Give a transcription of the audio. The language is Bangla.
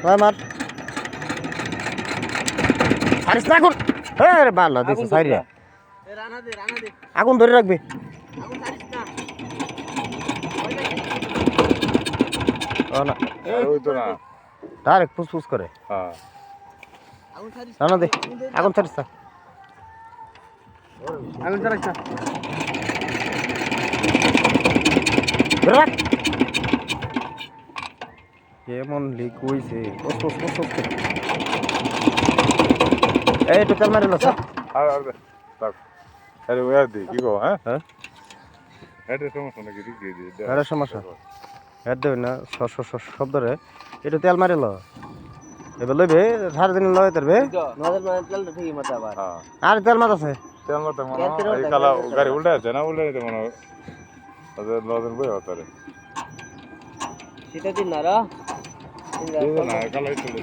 হয় মার ছাড়িস না আগুন রে ভালো দিছে সাইরিয়া আগুন ধরে রাখবি ডাইরেক্ট ফুসফুস করে রানা দে আগুন ছাড়িস না আগুন ছাড়িস না কেমন লিক হইছে এই তো তেল মারিল স্যার আরে ওয়া দি কি গো হ্যাঁ হ্যাঁ এটা সমস্যা নাকি দিকে দি আরে সমস্যা হেড দেবে না শব্দ রে এটা তেল মারিল এবার লইবে সারা দিন লয় তারবে আর তেল মাত আছে তেল মত মনে এই কালা গাড়ি উল্টা আছে না উল্টা নিতে মনে আদের লজন বই হতারে সেটা দিন না রা না কালা চলে